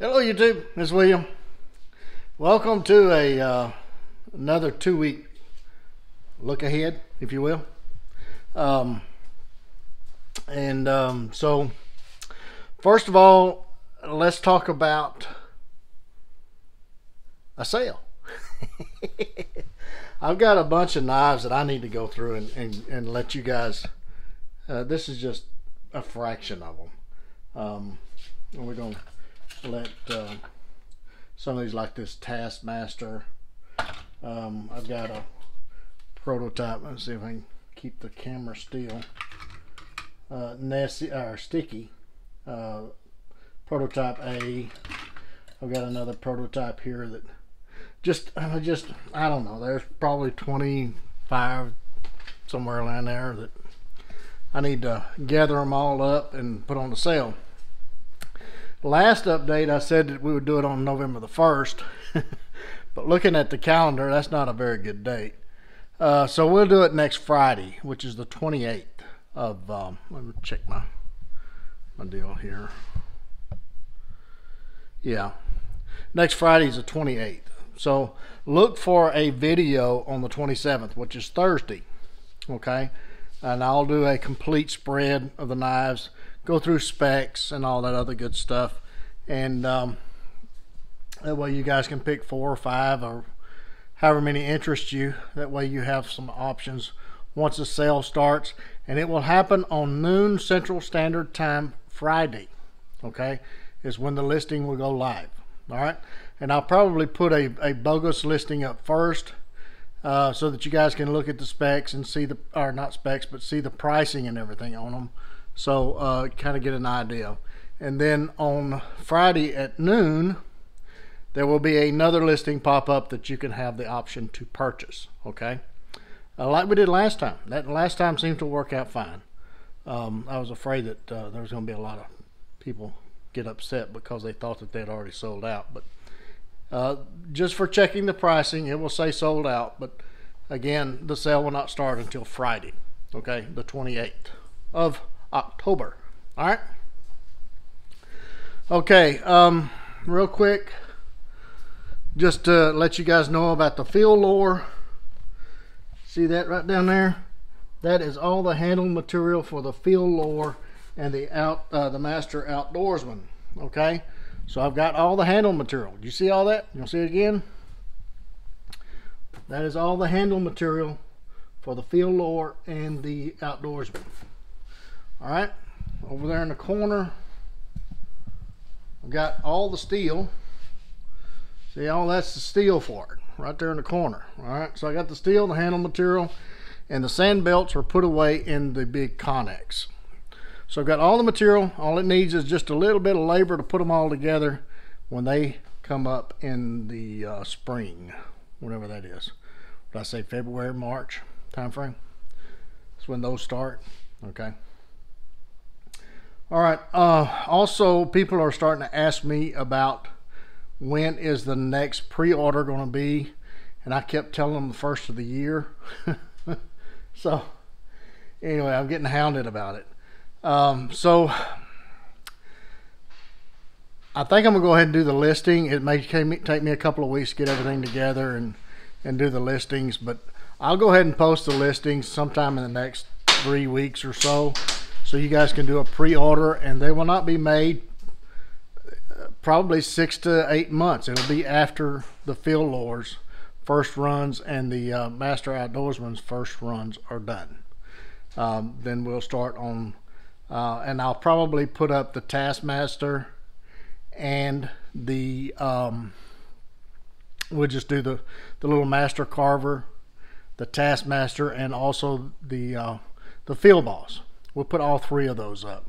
Hello YouTube, it's William. Welcome to another 2-week look ahead, if you will. So first of all, let's talk about a sale. I've got a bunch of knives that I need to go through and let you guys, this is just a fraction of them. And we're going to let some of these, like this Taskmaster. I've got a prototype. Let's see if I can keep the camera still. Sticky prototype A. I've got another prototype here that I don't know. There's probably 25 somewhere around there that I need to gather them all up and put on the sale. Last update, I said that we would do it on November the 1st, but looking at the calendar, that's not a very good date. So we'll do it next Friday, which is the 28th of, let me check my deal here. Yeah, next Friday is the 28th. So look for a video on the 27th, which is Thursday, okay? And I'll do a complete spread of the knives, go through specs and all that other good stuff, and that way you guys can pick 4 or 5 or however many interest you. That way you have some options once the sale starts, and it will happen on noon Central Standard Time Friday, okay, is when the listing will go live. All right, and I'll probably put a bogus listing up first, so that you guys can look at the specs and see not specs, but see the pricing and everything on them. So kind of get an idea. And then on Friday at noon, there will be another listing pop up that you can have the option to purchase. Okay, like we did last time. That last time seemed to work out fine. I was afraid that there was going to be a lot of people get upset because they thought that they had already sold out. But just for checking the pricing, it will say sold out. But again, the sale will not start until Friday. Okay, the 28th of October. All right. Okay. Real quick, just to let you guys know about the field lore. See that right down there? That is all the handle material for the field lore and the Master Outdoorsman. Okay. So I've got all the handle material. Do you see all that? You want to see it again? That is all the handle material for the field lore and the Outdoorsman. All right, over there in the corner, I've got all the steel. See, all that's the steel for it, right there in the corner. All right, so I got the steel, the handle material, and the sand belts are put away in the big Connex. So I've got all the material. All it needs is just a little bit of labor to put them all together when they come up in the spring, whatever that is. Did I say February, March time frame? That's when those start. Okay. All right. Also, people are starting to ask me about when is the next pre-order going to be, and I kept telling them the first of the year. So anyway, I'm getting hounded about it. So I think I'm gonna go ahead and do the listing. It may take me a couple of weeks to get everything together and do the listings, but I'll go ahead and post the listings sometime in the next 3 weeks or so. So you guys can do a pre-order, and they will not be made probably 6 to 8 months. It'll be after the field lore's first runs and the Master Outdoorsman's first runs are done. Then we'll start on, and I'll probably put up the Taskmaster and the, we'll just do the little Master Carver, the Taskmaster, and also the Field Boss. We'll put all 3 of those up,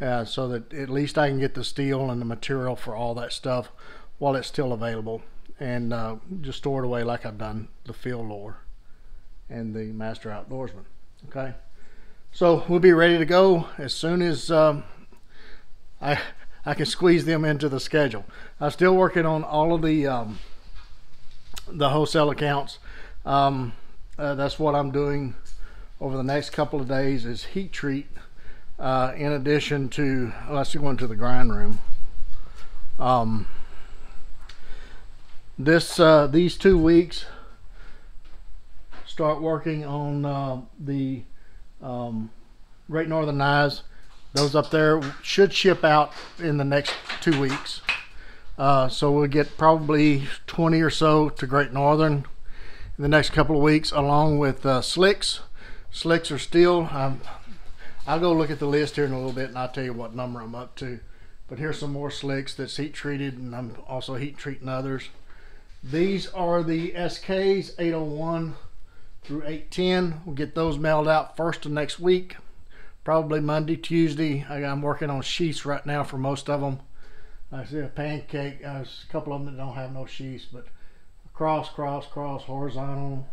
so that at least I can get the steel and the material for all that stuff while it's still available, and just store it away like I've done the field lore and the Master Outdoorsman. Okay, so we'll be ready to go as soon as I can squeeze them into the schedule. I'm still working on all of the wholesale accounts. That's what I'm doing over the next couple of days, is heat treat in addition to, let's go into the grind room These 2 weeks, start working on the Great Northern Knives. Those up there should ship out in the next 2 weeks. So we'll get probably 20 or so to Great Northern in the next couple of weeks, along with slicks. Slicks are still, I'll go look at the list here in a little bit and I'll tell you what number I'm up to. But here's some more slicks that's heat treated, and I'm also heat treating others. These are the SKs 801 through 810. We'll get those mailed out first of next week, probably Monday, Tuesday. I'm working on sheaths right now for most of them. I see a pancake. There's a couple of them that don't have no sheaths, but cross, horizontal.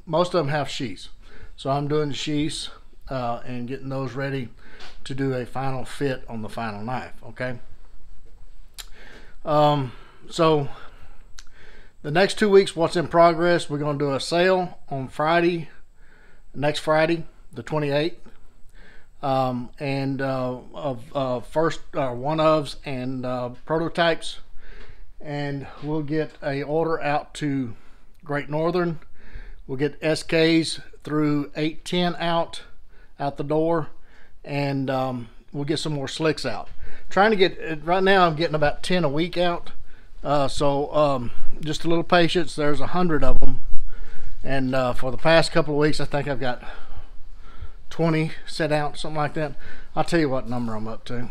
Most of them have sheaths. So I'm doing the sheaths and getting those ready to do a final fit on the final knife, okay? So the next 2 weeks, what's in progress, we're going to do a sale on Friday, next Friday, the 28th. And first one-ofs and prototypes, and we'll get a order out to Great Northern. We'll get SKs through 810 out the door, and we'll get some more slicks out. Trying to get, right now I'm getting about 10 a week out, so just a little patience. There's 100 of them, and for the past couple of weeks I think I've got 20 set out, something like that. I'll tell you what number I'm up to.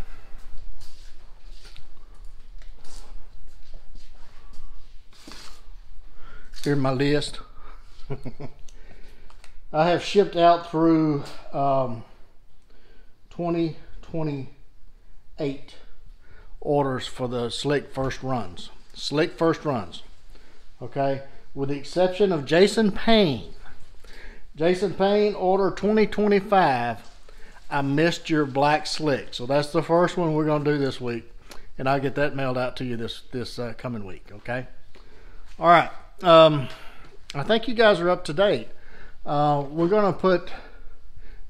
Here's my list. I have shipped out through 2028 orders for the slick first runs. Slick first runs. Okay, with the exception of Jason Payne. Jason Payne, order 2025. I missed your black slick. So that's the first one we're going to do this week. And I'll get that mailed out to you this coming week, okay? All right. I think you guys are up to date. We're going to put,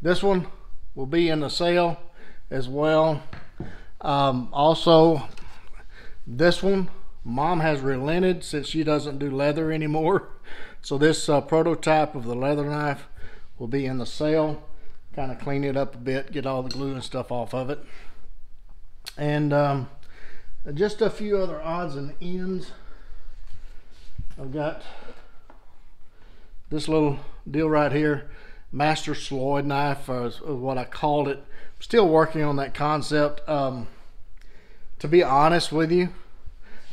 this one will be in the sale as well. Also, this one, Mom has relented since she doesn't do leather anymore. So this prototype of the leather knife will be in the sale. Kind of clean it up a bit, get all the glue and stuff off of it. And just a few other odds and ends. I've got this little deal right here, Master Sloyd knife, is what I called it. I'm still working on that concept. To be honest with you,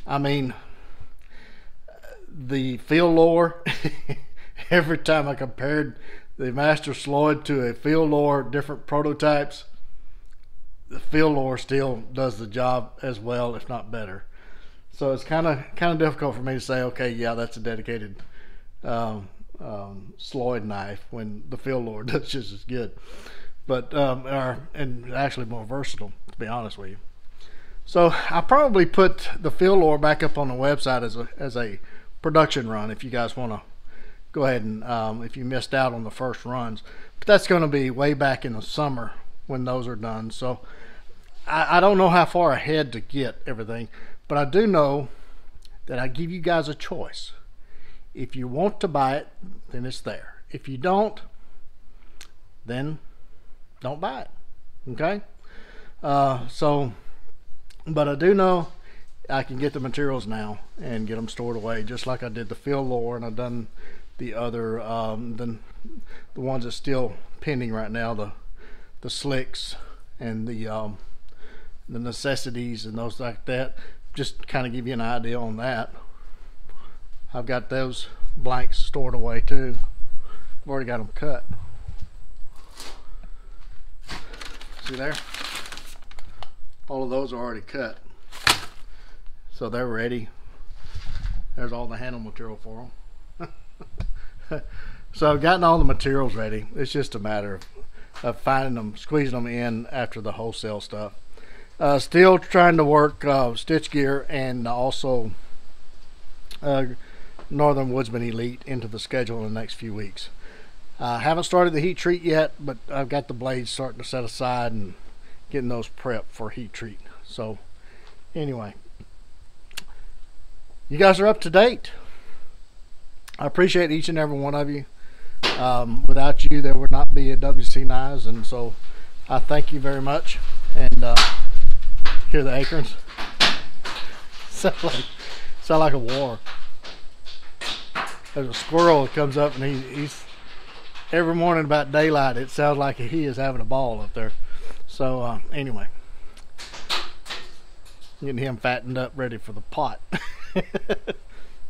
I mean, the field lore, every time I compared the Master Sloyd to a field lore, different prototypes, the field lore still does the job as well, if not better. So it's kind of difficult for me to say, okay, yeah, that's a dedicated Sloyd knife when the field lore does just as good, but and actually more versatile, to be honest with you. So I'll probably put the field lore back up on the website as a production run if you guys want to go ahead and if you missed out on the first runs, but that's going to be way back in the summer when those are done. So I don't know how far ahead to get everything, but I do know that I give you guys a choice. If you want to buy it, then it's there. If you don't, then don't buy it, okay? But I do know I can get the materials now and get them stored away, just like I did the field lore, and I've done the other, the ones that's still pending right now, the slicks and the necessities and those like that. Just kind of give you an idea on that. I've got those blanks stored away too. I've already got them cut. See there? All of those are already cut. So they're ready. There's all the handle material for them. So I've gotten all the materials ready. It's just a matter of finding them, squeezing them in after the wholesale stuff. Still trying to work Stitch Gear and also Northern Woodsman Elite into the schedule in the next few weeks. Haven't started the heat treat yet, but I've got the blades starting to set aside and getting those prepped for heat treat. So anyway, you guys are up to date. I appreciate each and every one of you. Without you, there would not be a WC Knives, and so I thank you very much. And hear the acorns. sound like a war. There's a squirrel that comes up, and he's every morning about daylight. It sounds like he is having a ball up there. So anyway, getting him fattened up, ready for the pot.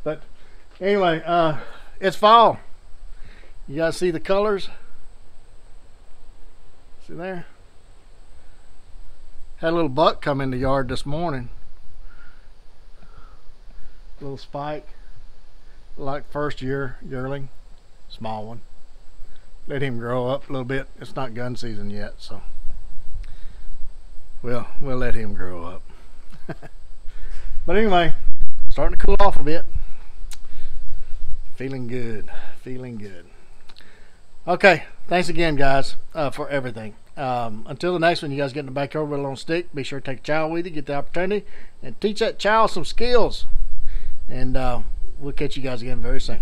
But anyway, it's fall. You guys see the colors? See there? Had a little buck come in the yard this morning. Little spike, like first year yearling, small one. Let him grow up a little bit. It's not gun season yet, so we'll let him grow up. But anyway, starting to cool off a bit. Feeling good, feeling good. Okay, thanks again, guys, for everything. Until the next one, you guys get in the backyard with a little stick. Be sure to take a child with you, get the opportunity, and teach that child some skills. And we'll catch you guys again very soon.